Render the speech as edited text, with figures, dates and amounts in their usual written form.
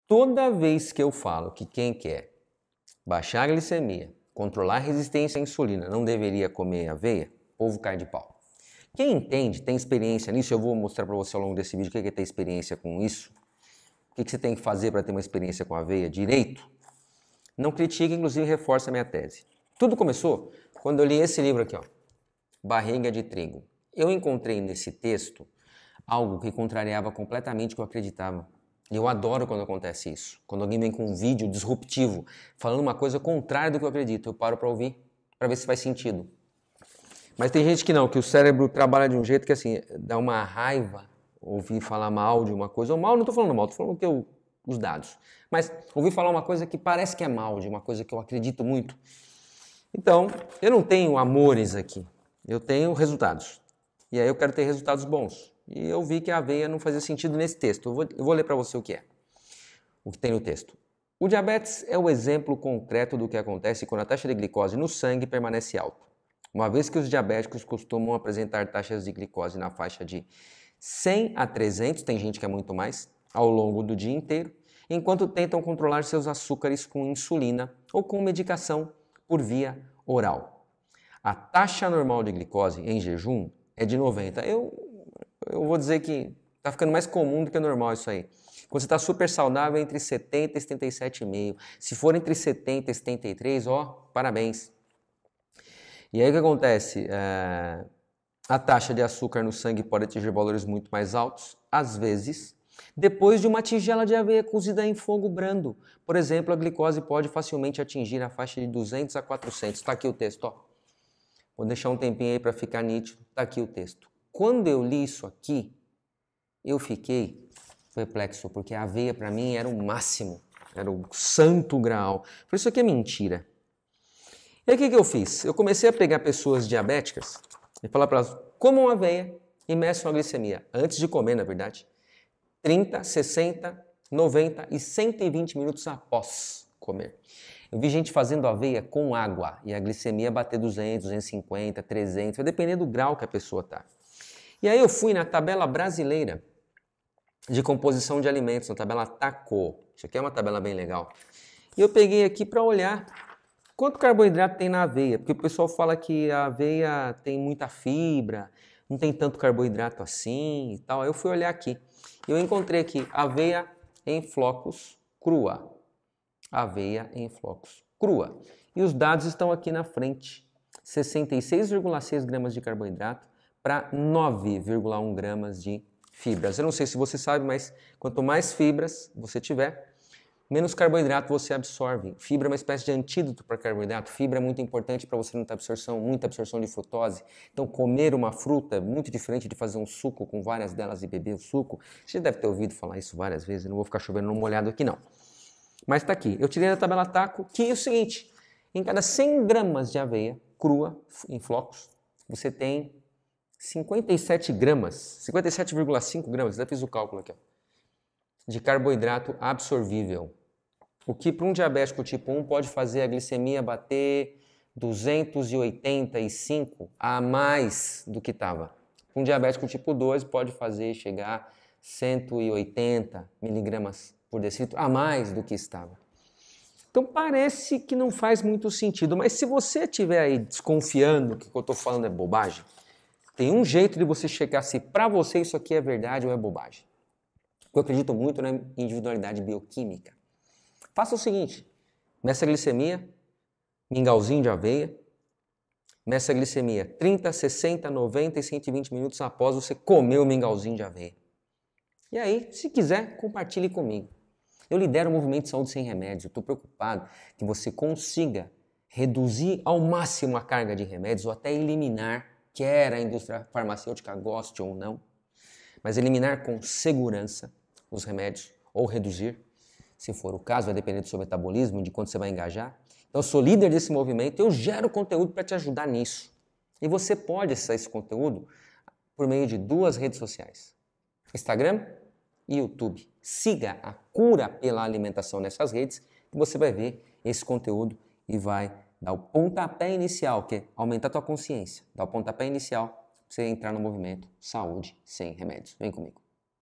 Toda vez que eu falo que quem quer baixar a glicemia, controlar a resistência à insulina, não deveria comer aveia, o povo cai de pau. Quem entende, tem experiência nisso, eu vou mostrar para você ao longo desse vídeo o que é ter experiência com isso, o que você tem que fazer para ter uma experiência com aveia direito, não critica, inclusive reforça a minha tese. Tudo começou quando eu li esse livro aqui, ó, Barriga de Trigo. Eu encontrei nesse texto algo que contrariava completamente o que eu acreditava. E eu adoro quando acontece isso. Quando alguém vem com um vídeo disruptivo, falando uma coisa contrária do que eu acredito, eu paro para ouvir, para ver se faz sentido. Mas tem gente que não, que o cérebro trabalha de um jeito que assim, dá uma raiva ouvir falar mal de uma coisa. Ou mal, não estou falando mal, estou falando os dados. Mas ouvir falar uma coisa que parece que é mal, de uma coisa que eu acredito muito. Então, eu não tenho amores aqui, eu tenho resultados. E aí eu quero ter resultados bons. E eu vi que a aveia não fazia sentido nesse texto. Eu vou ler para você o que é, o que tem no texto. O diabetes é o exemplo concreto do que acontece quando a taxa de glicose no sangue permanece alta. Uma vez que os diabéticos costumam apresentar taxas de glicose na faixa de 100 a 300, tem gente que é muito mais, ao longo do dia inteiro, enquanto tentam controlar seus açúcares com insulina ou com medicação por via oral. A taxa normal de glicose em jejum é de 90. Eu vou dizer que está ficando mais comum do que normal isso aí. Quando você está super saudável, entre 70 e 77,5. Se for entre 70 e 73, ó, parabéns. E aí o que acontece? A taxa de açúcar no sangue pode atingir valores muito mais altos, às vezes, depois de uma tigela de aveia cozida em fogo brando. Por exemplo, a glicose pode facilmente atingir a faixa de 200 a 400. Está aqui o texto, ó. Vou deixar um tempinho aí para ficar nítido. Está aqui o texto. Quando eu li isso aqui, eu fiquei perplexo, porque a aveia para mim era o máximo, era o santo graal. Por isso aqui é mentira. E aí o que eu fiz? Eu comecei a pegar pessoas diabéticas e falar para elas, comam aveia e meçam a glicemia, antes de comer, na verdade, 30, 60, 90 e 120 minutos após comer. Eu vi gente fazendo aveia com água e a glicemia bater 200, 250, 300, vai depender do grau que a pessoa está. E aí eu fui na tabela brasileira de composição de alimentos, na tabela TACO. Isso aqui é uma tabela bem legal. E eu peguei aqui para olhar quanto carboidrato tem na aveia, porque o pessoal fala que a aveia tem muita fibra, não tem tanto carboidrato assim e tal. Aí eu fui olhar aqui e eu encontrei aqui aveia em flocos crua. Aveia em flocos crua. E os dados estão aqui na frente. 66,6 gramas de carboidrato para 9,1 gramas de fibras. Eu não sei se você sabe, mas quanto mais fibras você tiver, menos carboidrato você absorve. Fibra é uma espécie de antídoto para carboidrato. Fibra é muito importante para você não ter muita absorção de frutose. Então, comer uma fruta é muito diferente de fazer um suco com várias delas e beber o suco. Você deve ter ouvido falar isso várias vezes, eu não vou ficar chovendo no molhado aqui não. Mas está aqui. Eu tirei da tabela TACO que é o seguinte, em cada 100 gramas de aveia crua, em flocos, você tem 57 gramas, 57,5 gramas, já fiz o cálculo aqui, ó, de carboidrato absorvível. O que para um diabético tipo 1 pode fazer a glicemia bater 285 a mais do que estava. Um diabético tipo 2 pode fazer chegar a 180 miligramas por decilitro a mais do que estava. Então parece que não faz muito sentido, mas se você estiver aí desconfiando que o que eu estou falando é bobagem, tem um jeito de você checar se para você isso aqui é verdade ou é bobagem. Eu acredito muito na individualidade bioquímica. Faça o seguinte, meça a glicemia, mingauzinho de aveia, meça a glicemia 30, 60, 90 e 120 minutos após você comer o mingauzinho de aveia. E aí, se quiser, compartilhe comigo. Eu lidero o movimento de saúde sem remédios, eu estou preocupado que você consiga reduzir ao máximo a carga de remédios ou até eliminar, quer a indústria farmacêutica goste ou não, mas eliminar com segurança os remédios ou reduzir, se for o caso, vai depender do seu metabolismo, de quanto você vai engajar. Então eu sou líder desse movimento, eu gero conteúdo para te ajudar nisso. E você pode acessar esse conteúdo por meio de 2 redes sociais, Instagram e YouTube. Siga a Cura pela Alimentação nessas redes e você vai ver esse conteúdo e vai dar o pontapé inicial, que é aumentar a tua consciência, dar o pontapé inicial para você entrar no movimento Saúde Sem Remédios. Vem comigo.